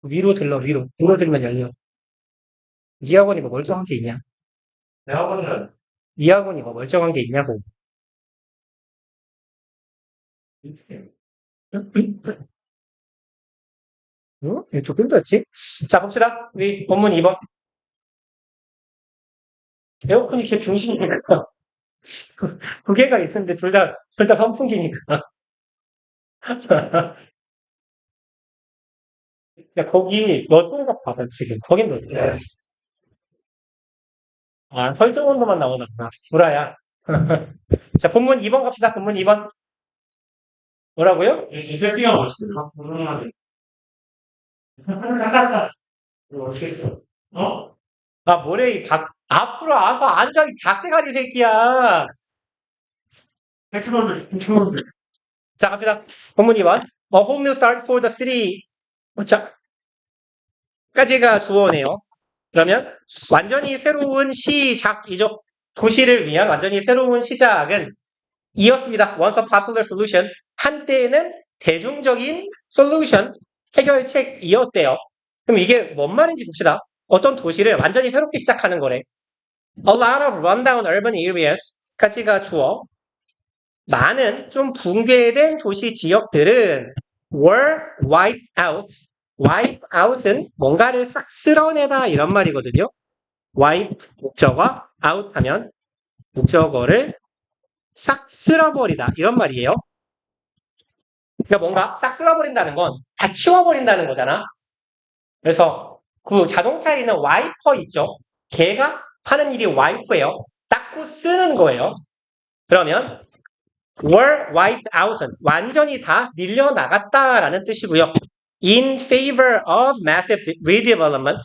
위로 들러, 위로. 위로 들면 열려. 이 학원이 뭐 멀쩡한 게 있냐? 내 학원은 이 학원이 뭐 멀쩡한 게 있냐고. 응? 이거 좀 힘들었지? 자, 봅시다. 우리 본문 2번. 에어컨이 걔 병신이니까. 두 개가 있는데 둘 다 선풍기니까. 야, 거기 몇 도가 받아, 지금. 거긴 몇 도야? 아, 설정 온도만 나오나 보다. 구라야. 자, 본문 2번 갑시다. 본문 2번. 뭐라고요? 세팅가 멋있어. 어떻게 써? 어? 아, 뭐래, 앞으로 와서 앉아, 이 닭대가리 새끼야. 백천원들. 자, 갑시다. 본문 2번. A whole new start for the city. 자, 까지가 주어네요. 그러면 완전히 새로운 시작이죠. 도시를 위한 완전히 새로운 시작은 이었습니다. Once a popular solution. 한때는 대중적인 솔루션, 해결책이었대요. 그럼 이게 뭔 말인지 봅시다. 어떤 도시를 완전히 새롭게 시작하는 거래. A lot of rundown urban areas 까지가 주어. 많은 좀 붕괴된 도시 지역들은 were wiped out. wipe out은 뭔가를 싹 쓸어내다 이런 말이거든요. wipe 목적어, out 하면 목적어를 싹 쓸어버리다 이런 말이에요. 그러니까 뭔가 싹 쓸어버린다는 건 다 치워버린다는 거잖아. 그래서 그 자동차에 있는 와이퍼 있죠. 걔가 하는 일이 와이프예요. 닦고 쓰는 거예요. 그러면 were wiped out은 완전히 다 밀려나갔다라는 뜻이고요. In favor of massive redevelopment.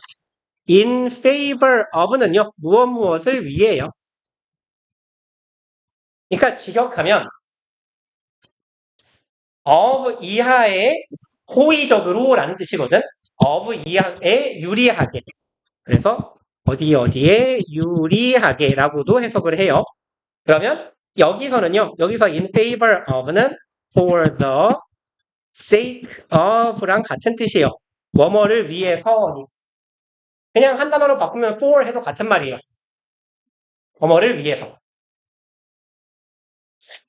In favor of는요. 무엇을 위해요. 그러니까 직역하면 of 이하의 호의적으로라는 뜻이거든. of 이하에 유리하게. 그래서 어디에 유리하게라고도 해석을 해요. 그러면 여기서는요. 여기서 in favor of는 for the sake of랑 같은 뜻이에요. 뭐뭐를 위해서 그냥 한 단어로 바꾸면 for 해도 같은 말이에요. 뭐뭐를 위해서.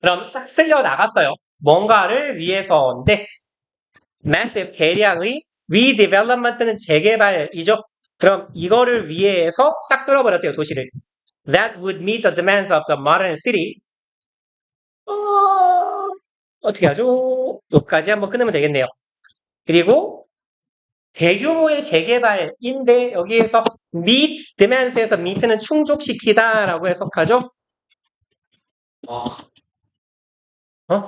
그럼 싹 쓸려 나갔어요. 뭔가를 위해서인데 massive 대량의 redevelopment는 재개발이죠. 그럼 이거를 위해서 싹 쓸어버렸대요. 도시를. That would meet the demands of the modern city. 어떻게 하죠? 여기까지 한번 끊으면 되겠네요. 그리고 대규모의 재개발인데 여기에서 meet demands에서 meet는 충족시키다라고 해석하죠.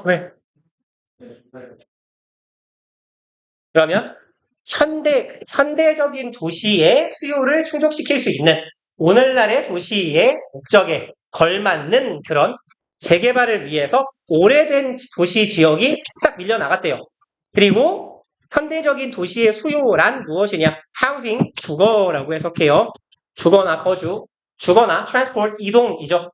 왜? 그러면 현대적인 도시의 수요를 충족시킬 수 있는 오늘날의 도시의 목적에 걸맞는 그런 재개발을 위해서 오래된 도시 지역이 싹 밀려나갔대요. 그리고 현대적인 도시의 수요란 무엇이냐? housing, 주거라고 해석해요. 주거나 거주, 주거나 transport, 이동이죠.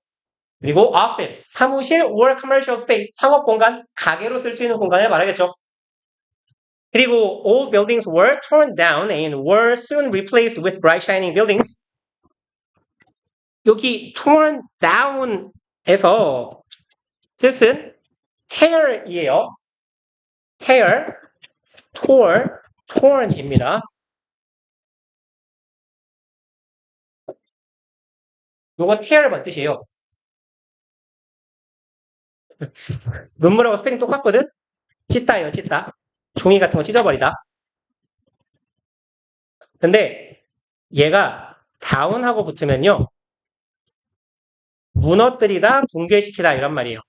그리고 office, 사무실 or commercial space, 상업 공간, 가게로 쓸 수 있는 공간을 말하겠죠. 그리고 old buildings were torn down and were soon replaced with bright shining buildings. 여기 torn down에서 뜻은 tear이에요. tear, torn입니다. 요거 tear 뭔 뜻이에요? 눈물하고 스펠링 똑같거든? 찢다예요, 찢다. 종이 같은 거 찢어버리다. 근데 얘가 down하고 붙으면요. 무너뜨리다, 붕괴시키다 이런 말이에요.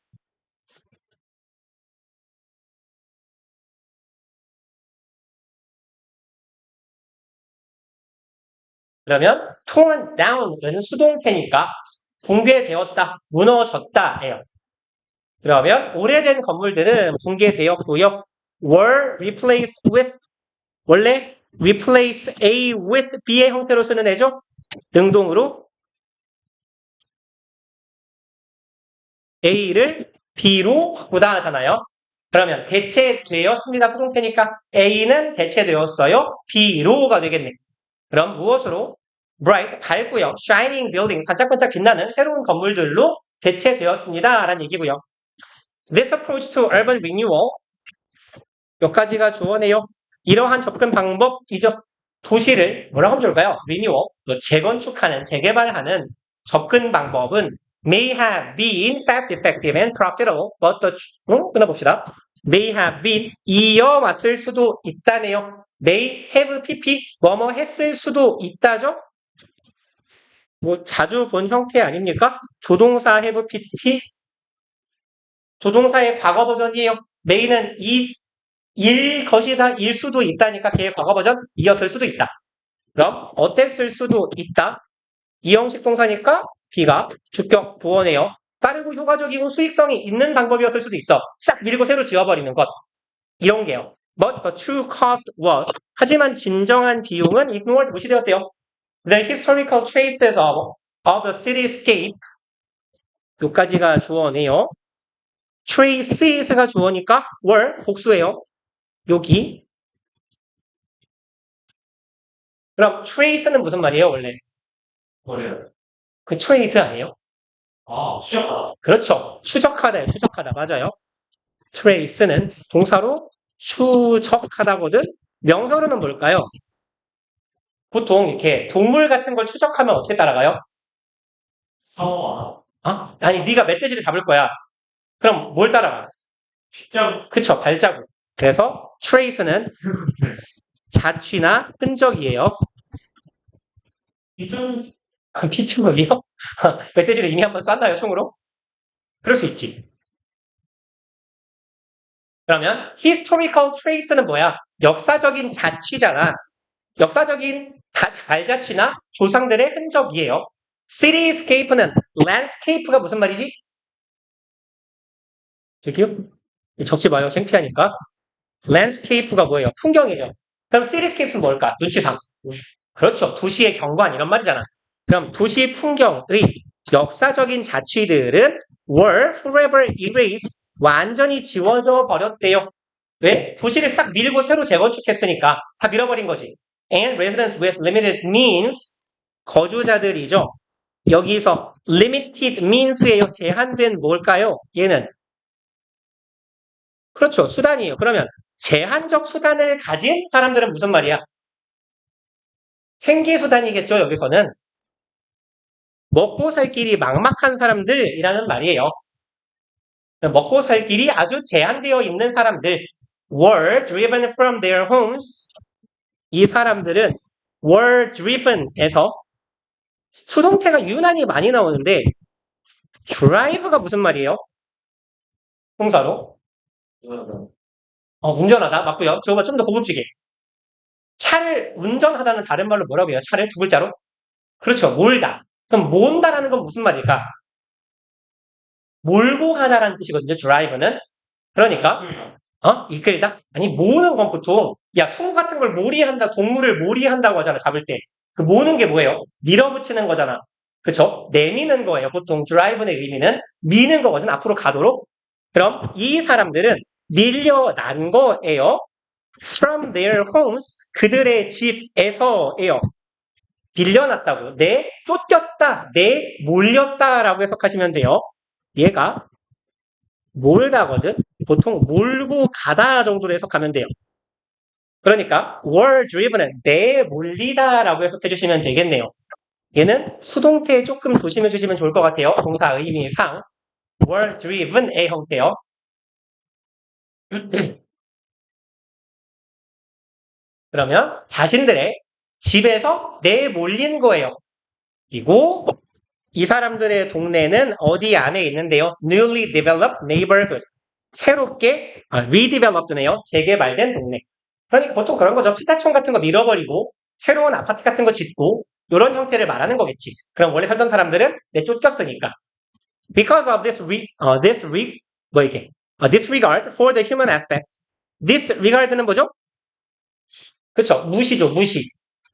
그러면 torn down은 수동태니까 붕괴되었다, 무너졌다예요. 그러면 오래된 건물들은 붕괴되었고요. were replaced with 원래 replace A with B의 형태로 쓰는 애죠. 능동으로 A를 B로 바꾸다 하잖아요. 그러면 대체되었습니다. 수동태니까 A는 대체되었어요. B로가 되겠네. 그럼 무엇으로? bright, 밝고요. shining building, 반짝반짝 빛나는 새로운 건물들로 대체되었습니다. 라는 얘기고요. This approach to urban renewal, 몇 가지가 주어네요. 이러한 접근 방법이죠. 도시를 뭐라고 하면 좋을까요? renewal, 재건축하는, 재개발하는 접근 방법은 may have been fast, effective, and profitable, but the, 끊어봅시다. may have been, 이어왔을 수도 있다네요. may have pp, 뭐뭐 했을 수도 있다죠? 뭐 자주 본 형태 아닙니까? 조동사 have pp, 조동사의 과거 버전이에요. may는 일 것이다, 일 수도 있다니까 걔의 과거 버전 이었을 수도 있다. 그럼 어땠을 수도 있다. 이형식 동사니까 B가 주격 보어네요. 빠르고 효과적이고 수익성이 있는 방법이었을 수도 있어. 싹 밀고 새로 지워버리는 것. 이런 게요. But the true cost was. 하지만 진정한 비용은 ignored, 무시되었대요. The historical traces of the cityscape. 여기까지가 주어네요. traces가 주어니까 were 복수예요. 여기. 그럼 trace는 무슨 말이에요, 원래? 뭐래요? 그 트레이드 아니에요? 아, 추적하다. 그렇죠. 추적하다예요. 추적하다. 맞아요. trace는 동사로 추적하다거든. 명사로는 뭘까요? 보통 이렇게 동물 같은 걸 추적하면 어떻게 따라가요? 상어와 아니 네가 멧돼지를 잡을 거야. 그럼 뭘 따라가? 빗자루. 그쵸. 발자국. 그래서 trace는 자취나 흔적이에요. 빗자루. 피츠burg이요? 멧돼지를 이미 한번 쐈나요, 총으로? 그럴 수 있지. 그러면 historical trace는 뭐야? 역사적인 자취잖아. 역사적인 발자취나 조상들의 흔적이에요. cityscape는 landscape가 무슨 말이지? 저기요? 적지 마요. 창피하니까. landscape가 뭐예요? 풍경이에요. 그럼 cityscape는 뭘까? 눈치상. 그렇죠. 도시의 경관 이런 말이잖아. 그럼 도시 풍경의 역사적인 자취들은 were forever erased, 완전히 지워져 버렸대요. 왜? 도시를 싹 밀고 새로 재건축했으니까 다 밀어버린 거지. And residents with limited means, 거주자들이죠. 여기서 limited means예요. 제한된 뭘까요? 얘는 그렇죠. 수단이에요. 그러면 제한적 수단을 가진 사람들은 무슨 말이야? 생계수단이겠죠. 여기서는 먹고 살 길이 막막한 사람들이라는 말이에요. 먹고 살 길이 아주 제한되어 있는 사람들, were driven from their homes. 이 사람들은 were driven에서 수동태가 유난히 많이 나오는데 drive가 무슨 말이에요? 동사로. 운전하다 맞고요. 저거 좀 더 고급지게. 차를 운전하다는 다른 말로 뭐라고 해요? 차를 두 글자로? 그렇죠. 몰다. 그럼 몬다라는 건 무슨 말일까? 몰고 가다라는 뜻이거든요. drive는. 그러니까 이끌다? 아니 모으는 건 보통 야 소 같은 걸 몰이한다, 동물을 몰이한다고 하잖아. 잡을 때. 그 모으는 게 뭐예요? 밀어붙이는 거잖아. 그쵸? 내미는 거예요. 보통 drive의 의미는 미는 거거든. 앞으로 가도록. 그럼 이 사람들은 밀려난 거예요. from their homes, 그들의 집에서예요. 빌려놨다고. 쫓겼다, 몰렸다라고 해석하시면 돼요. 얘가 몰다거든. 보통 몰고 가다 정도로 해석하면 돼요. 그러니까 were driven은 몰리다라고 해석해 주시면 되겠네요. 얘는 수동태에 조금 조심해 주시면 좋을 것 같아요. 동사 의미상 were driven의 형태요. 그러면 자신들의 집에서 내몰린 거예요. 그리고 이 사람들의 동네는 어디 안에 있는데요? Newly developed neighborhood. 새롭게 redeveloped네요. 재개발된 동네. 그러니까 보통 그런 거죠. 피자촌 같은 거 밀어버리고 새로운 아파트 같은 거 짓고 이런 형태를 말하는 거겠지. 그럼 원래 살던 사람들은 쫓겼으니까. Because of disregard for the human aspect. disregard는 뭐죠? 그쵸? 무시죠, 무시.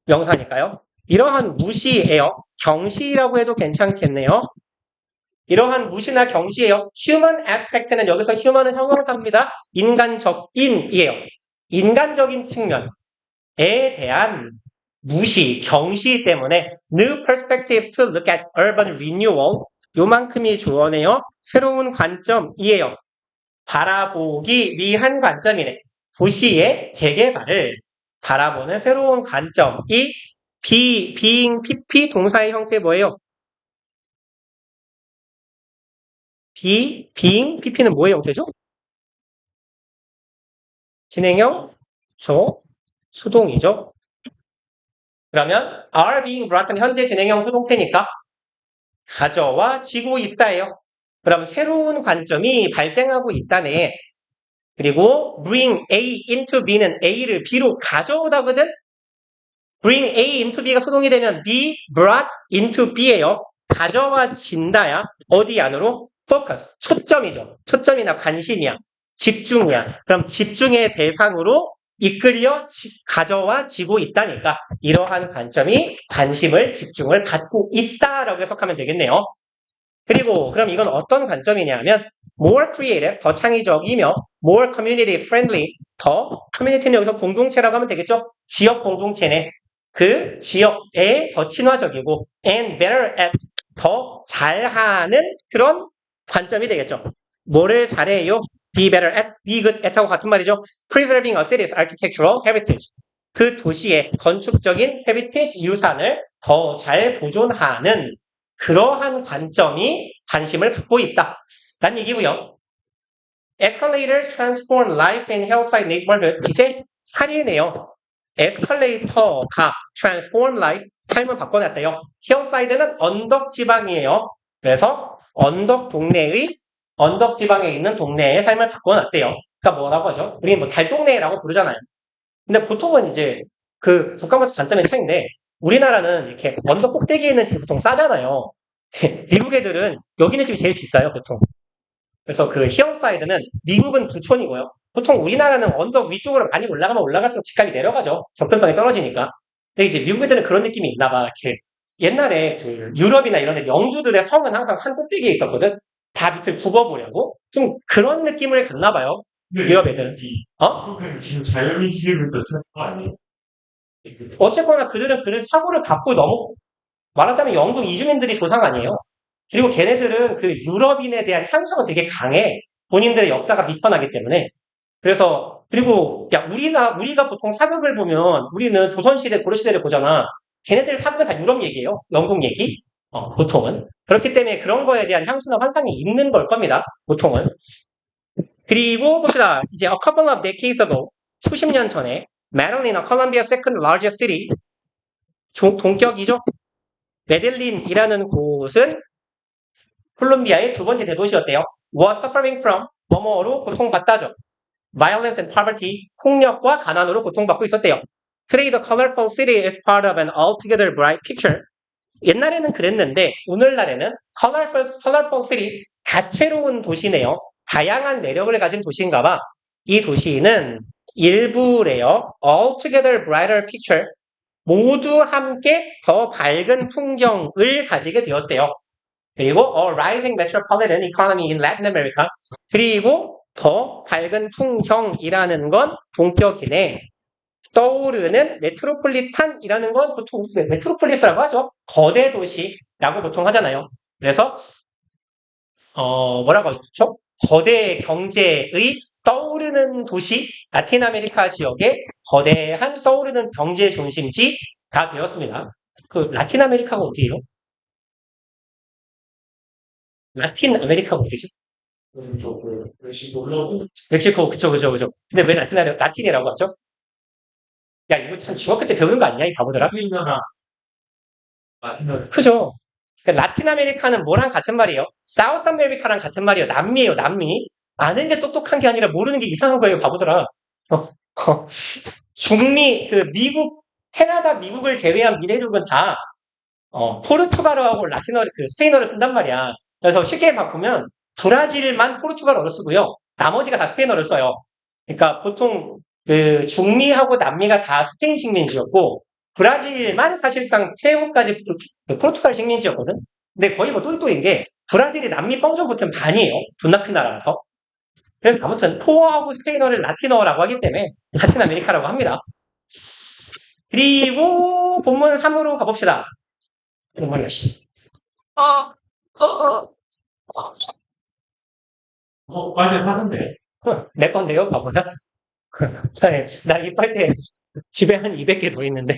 명사니까요. 이러한 무시예요. 경시라고 해도 괜찮겠네요. 이러한 무시나 경시예요. human aspect는 여기서 human은 형용사입니다. 인간적인이에요. 인간적인 측면에 대한 무시, 경시 때문에 new perspectives to look at urban renewal 요만큼이 주어네요. 새로운 관점이에요. 바라보기 위한 관점이네. 도시의 재개발을 바라보는 새로운 관점이 being PP 동사의 형태 뭐예요? being PP는 뭐의 형태죠? 진행형 수동이죠. 그러면 are being brought는 현재 진행형 수동태니까 가져와지고 있다예요. 그럼 새로운 관점이 발생하고 있다네. 그리고 bring A into B는 A를 B로 가져오다거든. bring A into B가 수동이 되면 be brought into B예요. 가져와진다야. 어디 안으로? focus. 초점이죠. 초점이나 관심이야. 집중이야. 그럼 집중의 대상으로 이끌려 가져와지고 있다니까 이러한 관점이 관심을 집중을 받고 있다라고 해석하면 되겠네요. 그리고 그럼 이건 어떤 관점이냐면 more creative, 더 창의적이며 more community friendly, 더 커뮤니티는 여기서 공동체라고 하면 되겠죠. 지역 공동체네. 그 지역에 더 친화적이고 and better at, 더 잘하는 그런 관점이 되겠죠. 뭐를 잘해요? be better at, be good at하고 같은 말이죠. preserving a city's architectural heritage. 그 도시의 건축적인 heritage 유산을 더 잘 보존하는 그러한 관점이 관심을 받고 있다. 라는 얘기고요. Escalators transform life in hillside neighborhood. 이제 살이네요. 에스컬레이터가 transform life, 삶을 바꿔놨대요. hillside는 언덕 지방이에요. 그래서 언덕 지방에 있는 동네의 삶을 바꿔놨대요. 그러니까 뭐라고 하죠? 우리는 뭐 달동네라고 부르잖아요. 근데 보통은 이제 그 국가마다 관점의 차이인데 우리나라는 이렇게 언덕 꼭대기에 있는 집이 보통 싸잖아요. 미국 애들은 여기 있는 집이 제일 비싸요, 보통. 그래서 그 히어사이드는 미국은 부촌이고요. 보통 우리나라는 언덕 위쪽으로 많이 올라가면 올라갈수록 집값이 내려가죠. 접근성이 떨어지니까. 근데 이제 미국 애들은 그런 느낌이 있나 봐. 이렇게 옛날에 그 유럽이나 이런 데 영주들의 성은 항상 산 꼭대기에 있었거든. 다 밑을 굽어보려고. 좀 그런 느낌을 갖나 봐요. 유럽 애들은. 지금 자연인식을 쓰는 거 아니에요? 어쨌거나 그들은 그런 사고를 갖고 너무 말하자면 영국 이주민들이 조상 아니에요. 그리고 걔네들은 그 유럽인에 대한 향수가 되게 강해. 본인들의 역사가 미천하기 때문에. 그래서 그리고 야 우리가 보통 사극을 보면 우리는 조선시대 고려시대를 보잖아. 걔네들 사극은 다 유럽 얘기예요. 영국 얘기. 보통은. 그렇기 때문에 그런 거에 대한 향수나 환상이 있는 걸 겁니다. 보통은. 그리고 봅시다. 이제 a couple of decades ago, 수십 년 전에 Medellin, Colombia's second largest city, 동격이죠. 메델린이라는 곳은 콜롬비아의 두 번째 대도시였대요. was suffering from 뭐뭐로 고통받다죠. violence and poverty, 폭력과 가난으로 고통받고 있었대요. Today the colorful city is part of an altogether bright picture. 옛날에는 그랬는데 오늘날에는 colorful city, 다채로운 도시네요. 다양한 매력을 가진 도시인가 봐. 이 도시는 일부래요. altogether brighter picture, 모두 함께 더 밝은 풍경을 가지게 되었대요. 그리고 a rising metropolitan economy in Latin America. 그리고 더 밝은 풍경이라는 건 동격이네. 떠오르는 메트로폴리탄이라는 건 보통 메트로폴리스라고 하죠. 거대 도시라고 보통 하잖아요. 그래서 뭐라고 하죠? 거대 경제의 떠오르는 도시, 라틴 아메리카 지역의 거대한 떠오르는 경제 중심지가 되었습니다. 그 라틴 아메리카가 어디예요? 라틴 아메리카가 어디죠? 멕시코, 그쵸. 근데 왜 라틴이라고 하죠? 야, 이거 참 중학교 때 배우는 거 아니냐, 이 바보들아? 그죠? 라틴 아메리카는 뭐랑 같은 말이에요? 사우스 아메리카랑 같은 말이에요. 남미예요, 남미. 아는 게 똑똑한 게 아니라 모르는 게 이상한 거예요, 바보들아. 중미, 미국, 캐나다, 미국을 제외한 미네족은 다, 포르투갈어하고 스페인어를 쓴단 말이야. 그래서 쉽게 바꾸면, 브라질만 포르투갈어를 쓰고요. 나머지가 다 스페인어를 써요. 그러니까 보통 그 중미하고 남미가 다 스페인 식민지였고 브라질만 사실상 페루까지 포르투갈 식민지였거든. 근데 거의 뭐 똘똘인 게 브라질이 남미 뻥쳐 붙으면 반이에요. 존나 큰 나라라서. 그래서 아무튼 포어하고 스페인어를 라틴어라고 하기 때문에 라틴 아메리카라고 합니다. 그리고 본문 3으로 가봅시다. 정말요. 빨리 하는데. 내 건데요, 바보야. 나 입할 때 집에 한 200개 더 있는데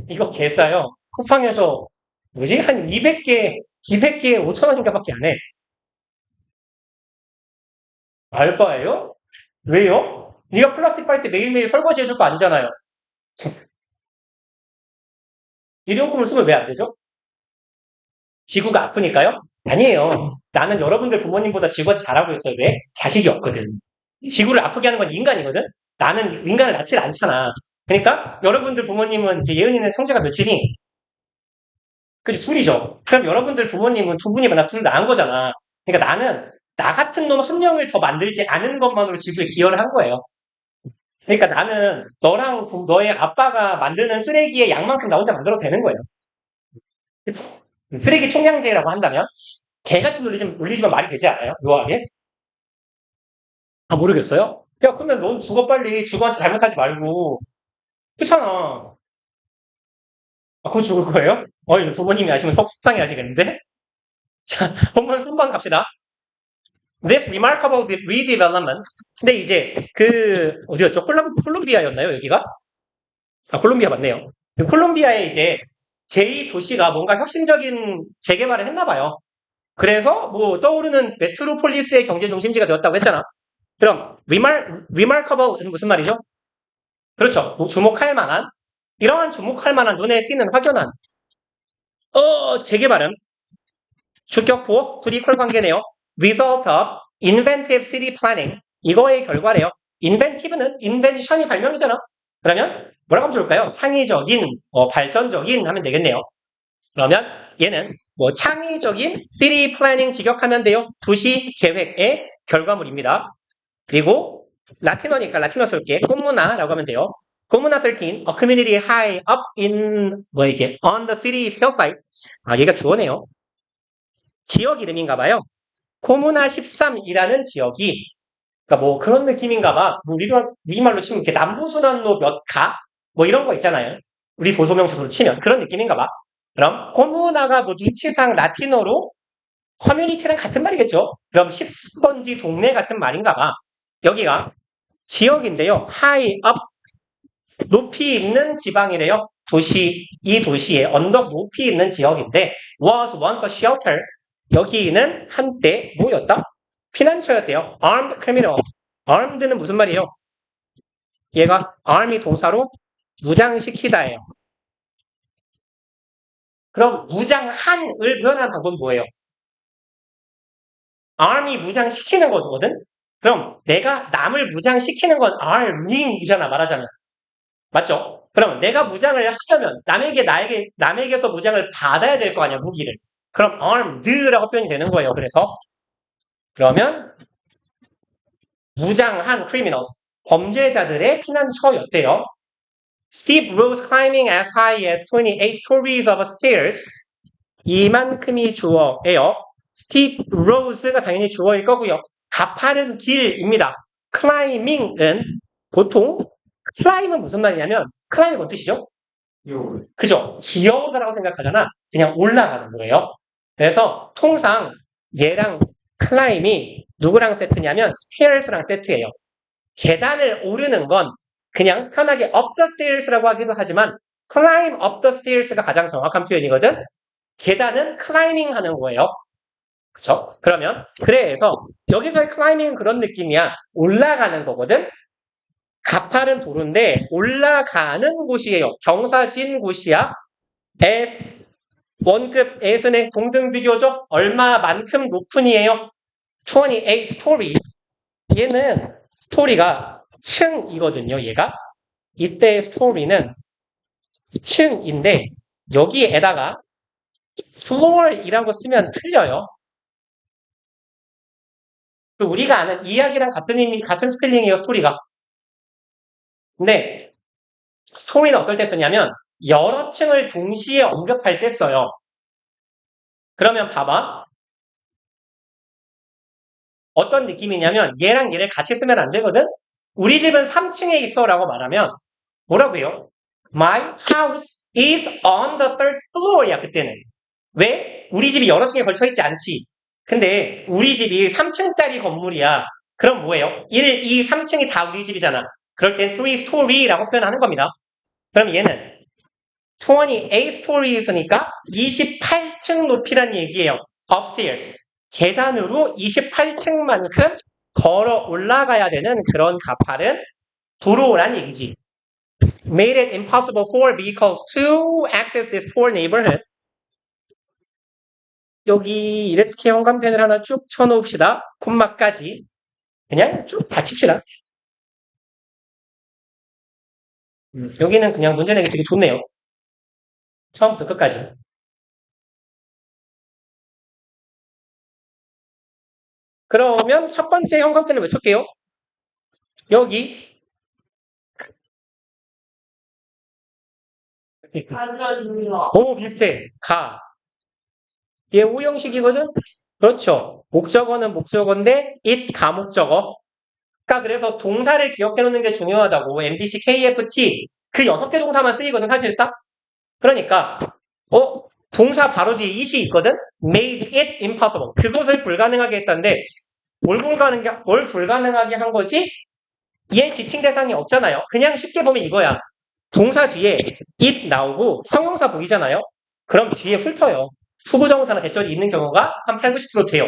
이거 개 싸요. 쿠팡에서 뭐지? 한 200개, 200개에 5,000원인가 밖에 안 해. 알바예요? 왜요? 네가 플라스틱 빨대 매일매일 설거지 해줄 거 아니잖아요. 일회용품을 쓰면 왜 안 되죠? 지구가 아프니까요? 아니에요. 나는 여러분들 부모님보다 지구한테 잘하고 있어요. 왜? 자식이 없거든. 지구를 아프게 하는 건 인간이거든? 나는 인간을 낳질 않잖아. 그러니까 여러분들 부모님은 예은이는 형제가 몇이니? 그죠? 둘이죠. 그럼 여러분들 부모님은 두 분이 만나서 둘 낳은 거잖아. 그러니까 나는 나 같은 놈 한 명을 더 만들지 않은 것만으로 지구에 기여를 한 거예요. 그러니까 나는 너랑 너의 아빠가 만드는 쓰레기의 양만큼 나 혼자 만들어도 되는 거예요. 쓰레기 총량제라고 한다면 개 같은 논리지만 말이 되지 않아요? 묘하게? 아 모르겠어요? 야 그러면 넌 죽어 빨리 죽어한테 잘못하지 말고 그렇잖아. 아 그거 죽을 거예요? 이거 부모님이 아시면 속상해 하시겠는데? 자 본문 순번 갑시다. This remarkable redevelopment. 근데 이제 어디였죠? 콜롬비아였나요 여기가? 아 콜롬비아 맞네요. 콜롬비아에 이제 제2도시가 뭔가 혁신적인 재개발을 했나 봐요. 그래서 뭐 떠오르는 메트로폴리스의 경제 중심지가 되었다고 했잖아. 그럼 remarkable는 무슨 말이죠? 그렇죠. 뭐 주목할 만한 이러한 주목할 만한 눈에 띄는 확연한 재개발은 주격보 둘이 퀄 관계네요. result of inventive city planning 이거의 결과래요. inventive는 invention이 발명이잖아. 그러면 뭐라고 하면 좋을까요? 창의적인, 발전적인 하면 되겠네요. 그러면 얘는 뭐 창의적인 city planning 직역하면 돼요. 도시 계획의 결과물입니다. 그리고 라틴어니까 라틴어 쓸게. 꼬무나라고 하면 돼요. 꼬무나 13, a community high up in 뭐 이게 on the city hillside. 아 얘가 주어네요. 지역 이름인가 봐요. 코무나 13이라는 지역이 그러니까 뭐 그런 느낌인가 봐. 뭐 우리말로 치면 이렇게 남부순환로 몇 가? 뭐 이런 거 있잖아요. 우리 도소명수로 치면 그런 느낌인가 봐. 그럼 코무나가 뭐 위치상 라틴어로 커뮤니티랑 같은 말이겠죠. 그럼 10번지 동네 같은 말인가 봐. 여기가 지역인데요. high up 높이 있는 지방이래요. 이 도시에 언덕 높이 있는 지역인데 was once a shelter 여기는 한때 뭐였다? 피난처였대요. armed criminal. armed는 무슨 말이에요? 얘가 arm이 동사로 무장시키다예요. 그럼 무장한을 표현하는 방법은 뭐예요? arm이 무장시키는 거거든? 그럼 내가 남을 무장시키는 건 arming이잖아 말하자면. 맞죠? 그럼 내가 무장을 하려면 남에게서 무장을 받아야 될 거 아니야 무기를. 그럼 armed라고 표현이 되는 거예요. 그러면 무장한 criminals 범죄자들의 피난처였대요. Steep roads climbing as high as 28 stories of stairs 이만큼이 주어예요. Steep roads가 당연히 주어일 거고요. 가파른 길입니다. climbing은 보통 climb은 무슨 말이냐면 climb이 뭔 뜻이죠? 그죠? 기어오다라고 생각하잖아. 그냥 올라가는 거예요. 그래서 통상 얘랑 climb이 누구랑 세트냐면 stairs랑 세트예요. 계단을 오르는 건 그냥 편하게 up the stairs라고 하기도 하지만 climb up the stairs가 가장 정확한 표현이거든. 계단은 climbing 하는 거예요. 그쵸? 그래서 여기서의 climbing은 그런 느낌이야. 올라가는 거거든. 가파른 도로인데 올라가는 곳이에요. 경사진 곳이야. 원급 S는 동등 비교죠. 얼마만큼 높은이에요? 28 story. 얘는 스토리가 층이거든요. 얘가 이때 스토리는 층인데 여기에다가 floor이라고 쓰면 틀려요. 우리가 아는 이야기랑 같은 스펠링이에요. 스토리가 근데 스토리는 어떨 때 쓰냐면 여러 층을 동시에 언급할 때 써요. 그러면 봐봐. 어떤 느낌이냐면 얘랑 얘를 같이 쓰면 안 되거든? 우리 집은 3층에 있어 라고 말하면 뭐라고요? My house is on the third floor야 그때는. 왜? 우리 집이 여러 층에 걸쳐 있지 않지. 근데 우리 집이 3층짜리 건물이야. 그럼 뭐예요? 1, 2, 3층이 다 우리 집이잖아. 그럴 땐 3 story라고 표현하는 겁니다. 그럼 얘는 28 stories니까 28층 높이란 얘기예요. upstairs. 계단으로 28층만큼 걸어 올라가야 되는 그런 가파른 도로란 얘기지. Made it impossible for vehicles to access this poor neighborhood. 여기 이렇게 형광펜을 하나 쭉 쳐놓읍시다. 콤마까지. 그냥 쭉 다 칩시다. 여기는 그냥 문제 내기 되게 좋네요. 처음부터 끝까지. 그러면 첫 번째 형광펜을 외칠게요. 여기 오 비슷해. 가. 얘 오형식이거든? 그렇죠. 목적어는 목적어인데 it 가목적어. 그러니까 그래서 동사를 기억해 놓는 게 중요하다고. MBC, KFT 그 6개 동사만 쓰이거든 사실상. 그러니까 동사 바로 뒤에 it이 있거든? made it impossible. 그것을 불가능하게 했다는데 뭘 불가능하게 한 거지? 얘 지칭 대상이 없잖아요. 그냥 쉽게 보면 이거야. 동사 뒤에 it 나오고 형용사 보이잖아요. 그럼 뒤에 훑어요. 투부정사나 대절이 있는 경우가 한 8, 90% 돼요.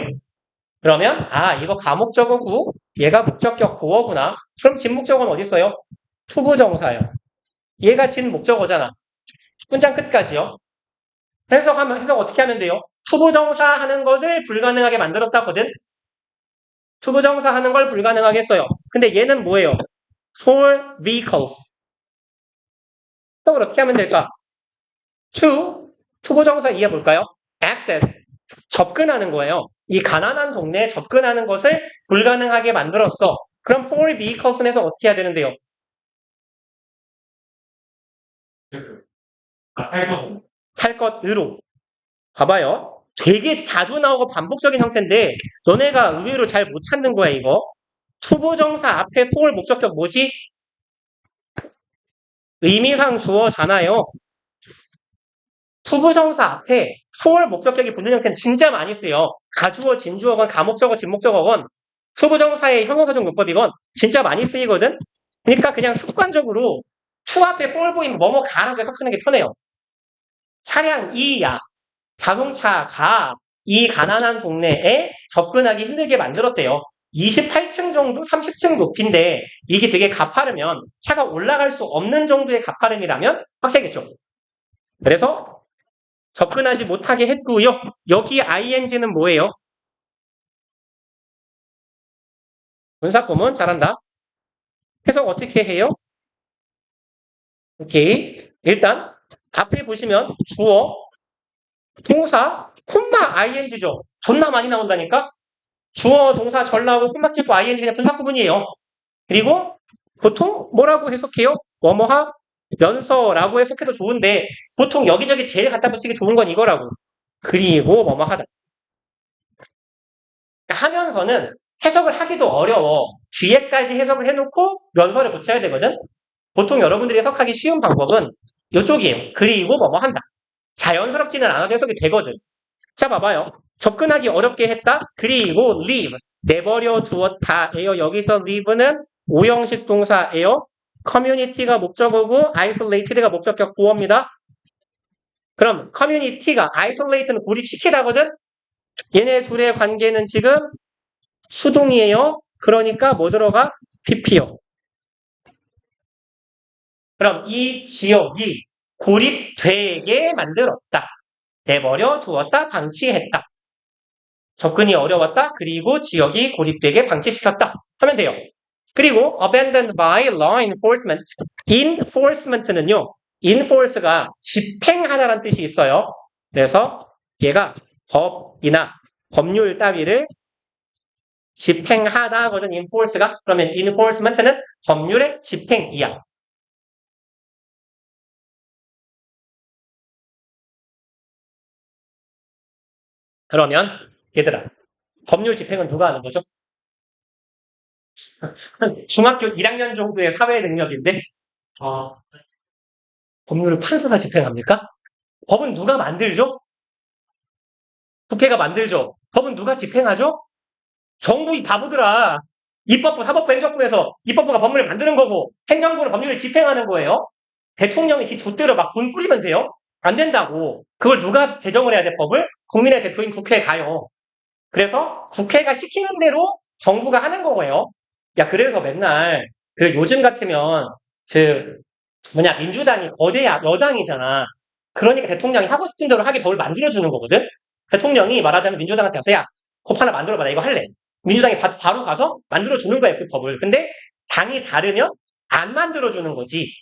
그러면 이거 가목적어고 얘가 목적격 보어구나. 그럼 진목적어는 어디 있어요? 투부정사요. 얘가 진목적어잖아. 문장 끝까지요. 해석 어떻게 하면 돼요? 투부정사 하는 것을 불가능하게 만들었다거든. 투부정사 하는 걸 불가능하게 했어요. 근데 얘는 뭐예요? for vehicles. 해석을 어떻게 하면 될까? 투부정사 이해 볼까요? access. 접근하는 거예요. 이 가난한 동네에 접근하는 것을 불가능하게 만들었어. 그럼 for vehicles에서 어떻게 해야 되는데요? 살 것으로. 봐봐요. 되게 자주 나오고 반복적인 형태인데 너네가 의외로 잘 못 찾는 거야 이거. 투부정사 앞에 for 목적격 뭐지? 의미상 주어잖아요. 투부정사 앞에 for 목적격이 붙는 형태는 진짜 많이 쓰여. 가주어, 진주어건, 가목적어, 진목적어건 투부정사의 형용사적 문법이건 진짜 많이 쓰이거든. 그러니까 그냥 습관적으로 to 앞에 for 보이면 뭐뭐 가라고 해석하는 게 편해요. 차량 이야, 자동차가 이 가난한 동네에 접근하기 힘들게 만들었대요. 28층 정도, 30층 높이인데 이게 되게 가파르면 차가 올라갈 수 없는 정도의 가파름이라면 빡세겠죠. 그래서 접근하지 못하게 했고요. 여기 ing는 뭐예요? 문사구문 잘한다. 해석 어떻게 해요? 오케이. 일단 앞에 보시면 주어, 동사, 콤마 ing죠. 존나 많이 나온다니까? 주어, 동사, 전라고 콤마 찍고 ing 그냥 분사구문이에요. 그리고 보통 뭐라고 해석해요? 뭐뭐하 면서라고 해석해도 좋은데 보통 여기저기 제일 갖다 붙이기 좋은 건 이거라고. 그리고 뭐뭐하다. 하면서는 해석을 하기도 어려워. 뒤에까지 해석을 해놓고 면서를 붙여야 되거든. 보통 여러분들이 해석하기 쉬운 방법은 이쪽이에요. 그리고 뭐뭐한다. 자연스럽지는 않아도 해석이 되거든. 자 봐봐요. 접근하기 어렵게 했다. 그리고 leave. 내버려 두었다예요. 여기서 leave는 오형식 동사예요. community가 목적어고 isolated가 목적격 보어입니다. 그럼 community가 isolate는 고립시키다거든. 얘네 둘의 관계는 지금 수동이에요. 그러니까 뭐 들어가? pp요. 그럼 이 지역이 고립되게 만들었다. 내버려 두었다. 방치했다. 접근이 어려웠다. 그리고 지역이 고립되게 방치시켰다. 하면 돼요. 그리고 abandoned by law enforcement. enforcement는요. enforce가 집행하다라는 뜻이 있어요. 그래서 얘가 법이나 법률 따위를 집행하다거든 enforce가. 그러면 enforcement는 법률의 집행이야. 그러면 얘들아, 법률 집행은 누가 하는 거죠? 중학교 1학년 정도의 사회 능력인데 법률을 판사가 집행합니까? 법은 누가 만들죠? 국회가 만들죠. 법은 누가 집행하죠? 정부 이 바보들아. 입법부, 사법부, 행정부에서 입법부가 법률을 만드는 거고 행정부는 법률을 집행하는 거예요. 대통령이 지 좆대로 막 돈 뿌리면 돼요? 안 된다고. 그걸 누가 제정을 해야 돼, 법을? 국민의 대표인 국회에 가요. 그래서 국회가 시키는 대로 정부가 하는 거예요. 야, 그래서 맨날 그 요즘 같으면 민주당이 거대 여당이잖아. 그러니까 대통령이 하고 싶은 대로 하게 법을 만들어주는 거거든? 대통령이 말하자면 민주당한테 가서 야, 법 하나 만들어봐. 나 이거 할래. 민주당이 바로 가서 만들어주는 거야, 그 법을. 근데 당이 다르면 안 만들어주는 거지.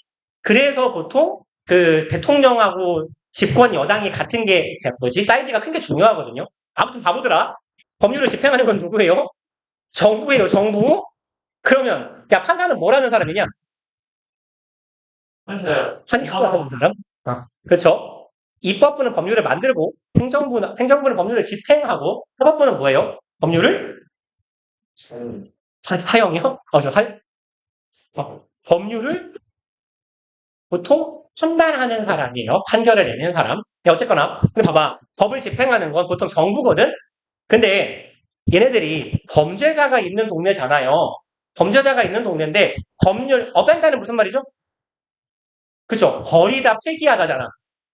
그래서 보통 그 대통령하고 집권 여당이 같은 게 뭐지? 사이즈가 큰 게 중요하거든요. 아무튼 바보들아. 법률을 집행하는 건 누구예요? 정부예요, 정부. 그러면 야, 판사는 뭐라는 사람이냐? 판결하는 사람? 그렇죠. 입법부는 법률을 만들고 행정부는 법률을 집행하고 사법부는 뭐예요? 법률을 사형이요? 법률을 보통 판단하는 사람이에요. 판결을 내는 사람. 어쨌거나 근데 봐봐. 법을 집행하는 건 보통 정부거든. 근데 얘네들이 범죄자가 있는 동네잖아요. 범죄자가 있는 동네인데 법률 어벤다는 무슨 말이죠? 그죠? 버리다 폐기하다잖아.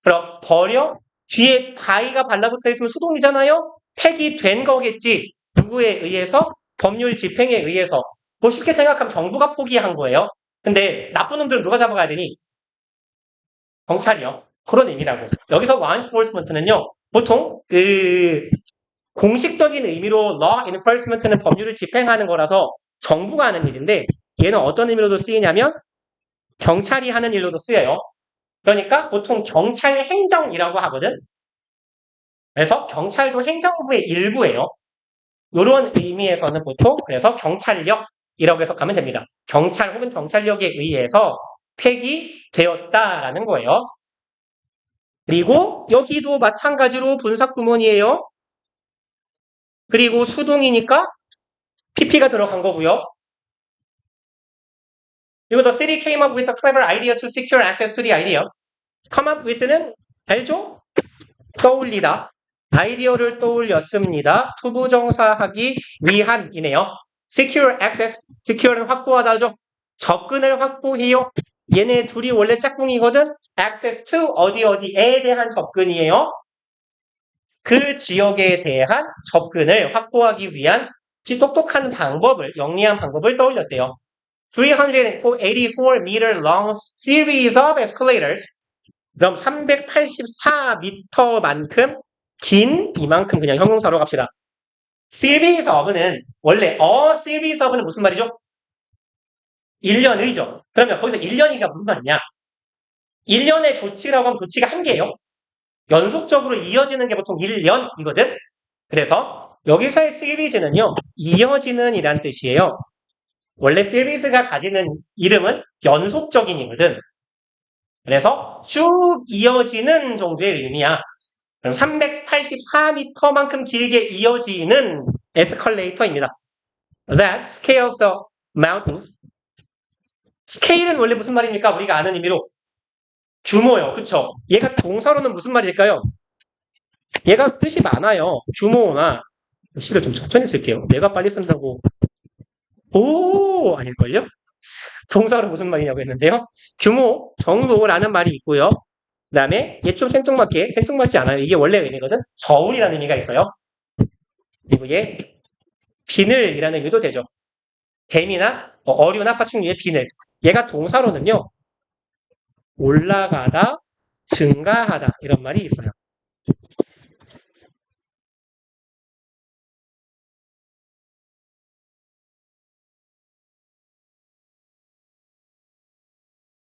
그럼 버려 뒤에 바위가 발라붙어 있으면 수동이잖아요. 폐기된 거겠지. 누구에 의해서? 법률 집행에 의해서. 뭐 쉽게 생각하면 정부가 포기한 거예요. 근데 나쁜 놈들은 누가 잡아가야 되니? 경찰이요. 그런 의미라고. 여기서 law enforcement는요. 보통 공식적인 의미로 law enforcement는 법률을 집행하는 거라서 정부가 하는 일인데 얘는 어떤 의미로도 쓰이냐면 경찰이 하는 일로도 쓰여요. 그러니까 보통 경찰 행정이라고 하거든. 그래서 경찰도 행정부의 일부예요. 이런 의미에서는 보통 그래서 경찰력이라고 해석하면 됩니다. 경찰 혹은 경찰력에 의해서 폐기되었다라는 거예요. 그리고 여기도 마찬가지로 분사구문이에요. 그리고 수동이니까 PP가 들어간 거고요. 그리고 the city came up with a clever idea to secure access to the idea. come up with는 알죠? 떠올리다. 아이디어를 떠올렸습니다. 투부정사하기 위한이네요. secure access, secure는 확보하다죠. 접근을 확보해요. 얘네 둘이 원래 짝꿍이거든. access to 어디에 대한 접근이에요. 그 지역에 대한 접근을 확보하기 위한 똑똑한 방법을, 영리한 방법을 떠올렸대요. 384 meter long series of escalators. 그럼 384m만큼 긴 이만큼 그냥 형용사로 갑시다. series of는 원래 series of는 무슨 말이죠? 1년의죠. 그러면 거기서 1년이가 무슨 말이냐? 1년의 조치라고 하면 조치가 한 개예요. 연속적으로 이어지는 게 보통 1년이거든. 그래서 여기서의 시리즈는요. 이어지는 이란 뜻이에요. 원래 시리즈가 가지는 이름은 연속적인이거든. 그래서 쭉 이어지는 정도의 의미야. 그럼 384m만큼 길게 이어지는 에스컬레이터입니다. That scales the mountains. 스케일은 원래 무슨 말입니까? 우리가 아는 의미로 규모요. 그쵸? 얘가 동사로는 무슨 말일까요? 얘가 뜻이 많아요. 규모나 시를 좀 천천히 쓸게요. 내가 빨리 쓴다고 아닐걸요? 동사로 무슨 말이냐고 했는데요. 규모, 정도라는 말이 있고요. 그 다음에 얘 좀 생뚱맞지 않아요. 이게 원래 의미거든. 저울이라는 의미가 있어요. 그리고 얘 비늘이라는 의미도 되죠. 뱀이나 어류나 파충류의 비늘. 얘가 동사로는요. 올라가다, 증가하다 이런 말이 있어요.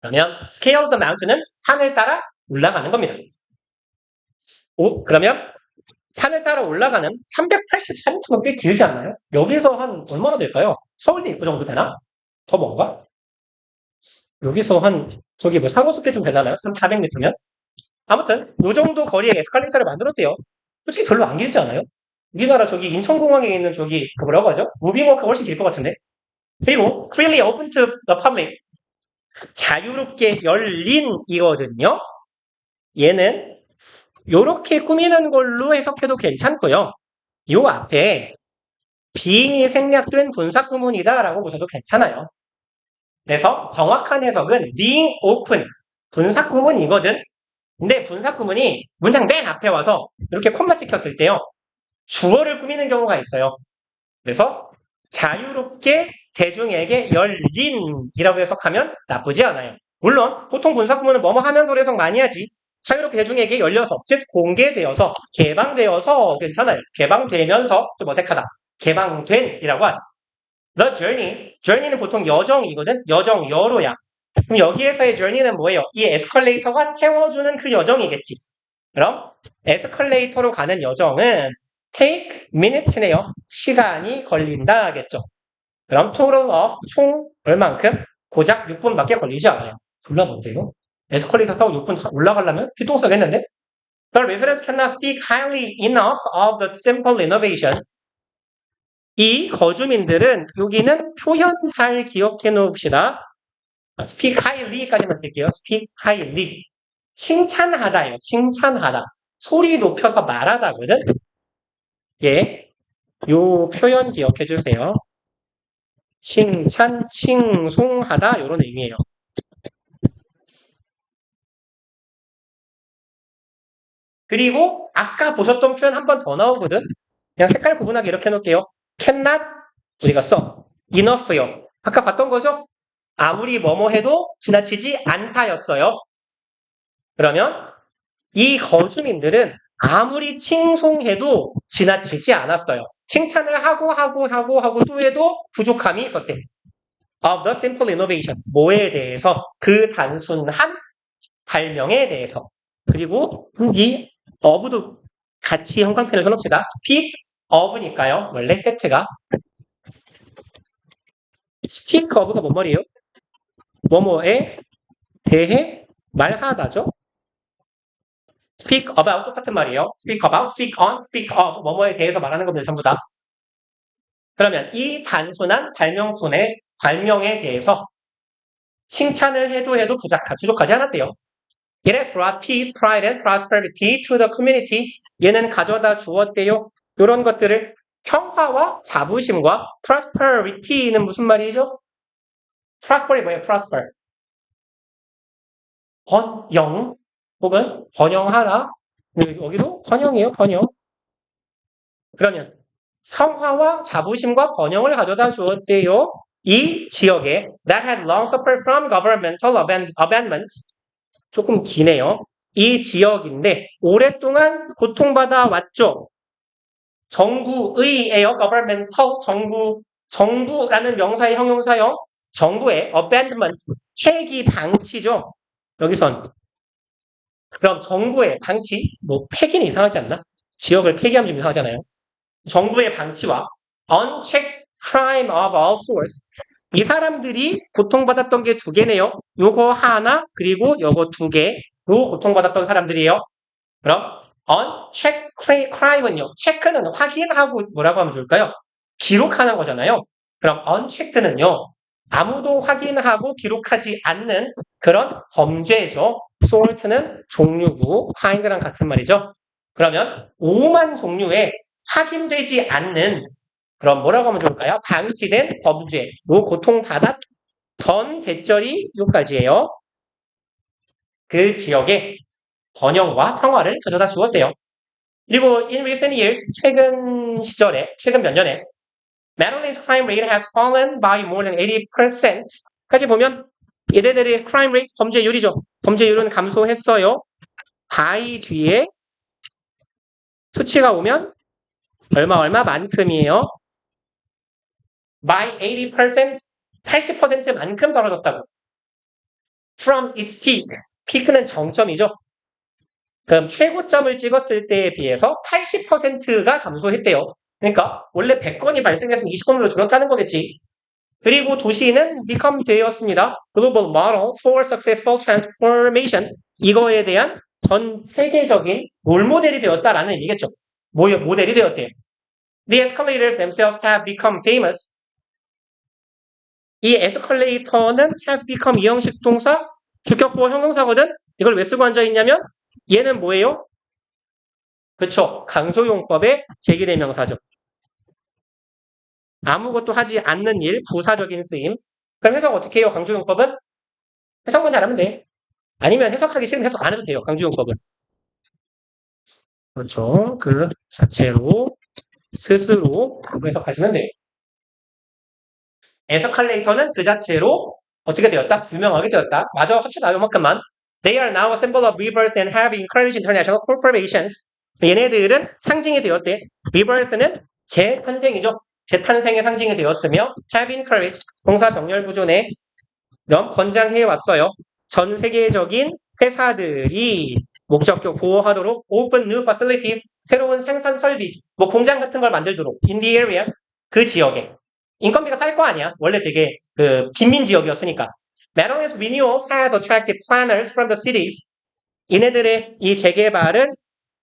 그러면 scale the mountain은 산을 따라 올라가는 겁니다. 그러면 산을 따라 올라가는 384m면 꽤 길지 않나요? 여기서 한 얼마나 될까요? 서울대 입구 정도 되나? 더 뭔가? 여기서 사고숲길쯤 되려나요? 400m면? 아무튼 요 정도 거리의 에스컬레이터를 만들었대요. 솔직히 별로 안 길지 않아요? 우리나라 저기 인천공항에 있는 저기 그 뭐라고 하죠? 무빙워크가 훨씬 길 것 같은데. 그리고 freely open to the public. 자유롭게 열린이거든요. 얘는 요렇게 꾸미는 걸로 해석해도 괜찮고요. 요 앞에 being이 생략된 분사구문이다라고 보셔도 괜찮아요. 그래서 정확한 해석은 being open 분사구문이거든. 근데 분사구문이 문장 맨 앞에 와서 이렇게 콤마 찍혔을 때요. 주어를 꾸미는 경우가 있어요. 그래서 자유롭게 대중에게 열린이라고 해석하면 나쁘지 않아요. 물론 보통 분사구문은 뭐뭐 하면서로 해석 많이 하지. 자유롭게 대중에게 열려서, 즉 공개되어서, 개방되어서 괜찮아요. 개방되면서 좀 어색하다. 개방된이라고 하죠. The journey는 보통 여정이거든. 여정여로야. 그럼 여기에서의 journey는 뭐예요? 이 에스컬레이터가 태워주는 그 여정이겠지. 그럼 에스컬레이터로 가는 여정은 take minutes네요. 시간이 걸린다겠죠. 그럼 total of 총 얼만큼? 고작 6분밖에 걸리지 않아요. 졸라 뭔데요? 에스컬레이터 타고 6분 올라가려면 피똥 싸겠는데? The residents cannot speak highly enough of the simple innovation. 이 거주민들은 여기는 표현 잘 기억해 놓읍시다. speak highly까지만 쓸게요. speak highly. 칭찬하다예요. 칭찬하다. 소리 높여서 말하다거든. 예, 요 표현 기억해 주세요. 칭찬, 칭송하다 이런 의미예요. 그리고 아까 보셨던 표현 한 번 더 나오거든. 그냥 색깔 구분하게 이렇게 해놓을게요. cannot 우리가 써 enough요. 아까 봤던 거죠? 아무리 뭐뭐 해도 지나치지 않다였어요. 그러면 이 거주민들은 아무리 칭송해도 지나치지 않았어요. 칭찬을 하고 또 해도 부족함이 있었대. Of the simple innovation. 뭐에 대해서? 그 단순한 발명에 대해서. 그리고 이 of도 같이 형광펜을 써놓읍시다. speak of니까요. 원래 세트가. speak of가 뭔 말이에요? 뭐뭐에 대해 말하다죠. speak about 똑같은 말이에요. speak about, speak on, speak of 뭐뭐에 대해서 말하는 겁니다. 전부 다. 그러면 이 단순한 발명에 대해서 칭찬을 해도 부족하지 않았대요. It has brought peace, pride, and prosperity to the community. 얘는 가져다 주었대요. 이런 것들을 평화와 자부심과 prosperity는 무슨 말이죠? prosper이 뭐예요? prosper. 번영 혹은 번영하라. 여기도 번영이에요. 번영. 그러면 평화와 자부심과 번영을 가져다 주었대요. 이 지역에 that had long suffered from governmental abandonment. 조금 기네요. 이 지역인데 오랫동안 고통받아 왔죠. 정부의예요. governmental 정부라는 명사의 형용사요. 정부의 abandonment 폐기 방치죠. 여기선 그럼 정부의 방치 뭐 폐기는 이상하지 않나? 지역을 폐기하면 좀 이상하잖아요. 정부의 방치와 unchecked crime of all sorts. 이 사람들이 고통받았던 게 두 개네요. 요거 하나 그리고 요거 두 개로 고통받았던 사람들이에요. 그럼 unchecked crime은요. 체크는 확인하고 뭐라고 하면 좋을까요? 기록하는 거잖아요. 그럼 unchecked는요. 아무도 확인하고 기록하지 않는 그런 범죄죠. sort는 종류고 find랑 같은 말이죠. 그러면 오만 종류의 확인되지 않는 그럼 뭐라고 하면 좋을까요? 방치된 범죄로 고통받았던 대절이 요까지예요. 그 지역에 번영과 평화를 가져다 주었대요. 그리고 in recent years, 최근 몇 년에 Madeline's crime rate has fallen by more than 80%. 까지 보면 얘네들의 crime rate, 범죄율이죠. 범죄율은 감소했어요. by 뒤에 수치가 오면 얼마만큼이에요? by 80%, 80%만큼 떨어졌다고. From its peak, peak는 정점이죠. 그럼 최고점을 찍었을 때에 비해서 80%가 감소했대요. 그러니까 원래 100건이 발생했으면 20건으로 줄었다는 거겠지. 그리고 도시는 become 되었습니다. Global Model for Successful Transformation. 이거에 대한 전 세계적인 롤모델이 되었다라는 얘기겠죠. 모델이 되었대요. The escalators themselves have become famous. 이 에스컬레이터는 have become 이형식 동사 주격보호 형용사거든. 이걸 왜 쓰고 앉아 있냐면 얘는 뭐예요? 그쵸. 강조용법의 제기대명사죠. 아무것도 하지 않는 일, 부사적인 쓰임. 그럼 해석 어떻게 해요? 강조용법은? 해석만 잘하면 돼. 아니면 해석하기 싫으면 해석 안 해도 돼요. 강조용법은. 그렇죠. 그 자체로 스스로 해석하시면 돼요. 에스컬레이터는 그 자체로 어떻게 되었다? 유명하게 되었다. 마저 합쳐다 요만큼만. They are now a symbol of rebirth and have encouraged international corporations. 얘네들은 상징이 되었대. rebirth는 재탄생이죠. 재탄생의 상징이 되었으며 have encouraged 동사 정렬 구조네. 권장해 왔어요. 전 세계적인 회사들이 목적격 보호하도록 open new facilities 새로운 생산 설비, 뭐 공장 같은 걸 만들도록 in the area 그 지역에 인건비가 쌀 거 아니야. 원래 되게 그 빈민 지역이었으니까. Madonna's renewal has attracted planners from the cities. 이네들의 이 재개발은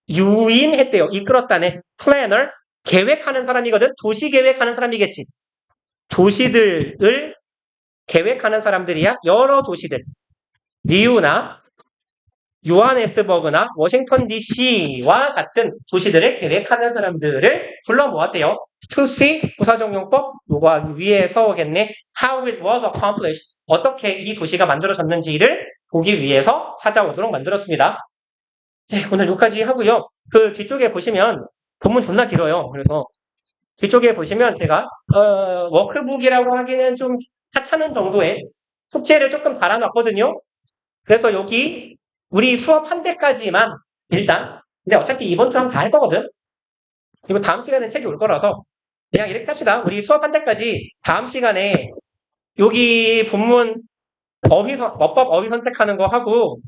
유인했대요. 이끌었다네. planner 계획하는 사람이거든. 도시 계획하는 사람이겠지. 도시들을 계획하는 사람들이야. 여러 도시들. 리우나 요하네스버그나 워싱턴 DC와 같은 도시들을 계획하는 사람들을 불러 모았대요. To see 부사정용법 요거 위해서겠네. How it was accomplished 어떻게 이 도시가 만들어졌는지를 보기 위해서 찾아오도록 만들었습니다. 네, 오늘 여기까지 하고요. 그 뒤쪽에 보시면 본문 존나 길어요. 그래서 뒤쪽에 보시면 제가 워크북이라고 하기는 좀 하찮은 정도의 숙제를 조금 달아놨거든요. 그래서 여기 우리 수업 한 대까지만 일단 근데 어차피 이번 주 하면 다 할 거거든. 그리고 다음 시간엔 책이 올 거라서 그냥 이렇게 합시다. 우리 수업 한 대까지 다음 시간에 여기 본문 어법 어휘 선택하는 거 하고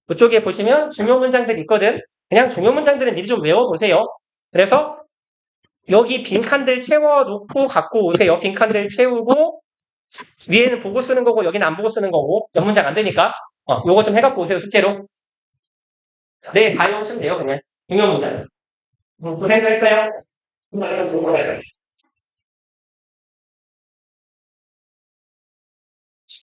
그쪽에 보시면 중요 문장들이 있거든. 그냥 중요 문장들은 미리 좀 외워보세요. 그래서 여기 빈칸들 채워놓고 갖고 오세요. 빈칸들 채우고 위에는 보고 쓰는 거고 여기는 안 보고 쓰는 거고 연문장 안 되니까 요거 좀 해갖고 오세요. 숙제로. 네, 다 외우시면 돼요. 그냥 중요 문장. 고생했어요.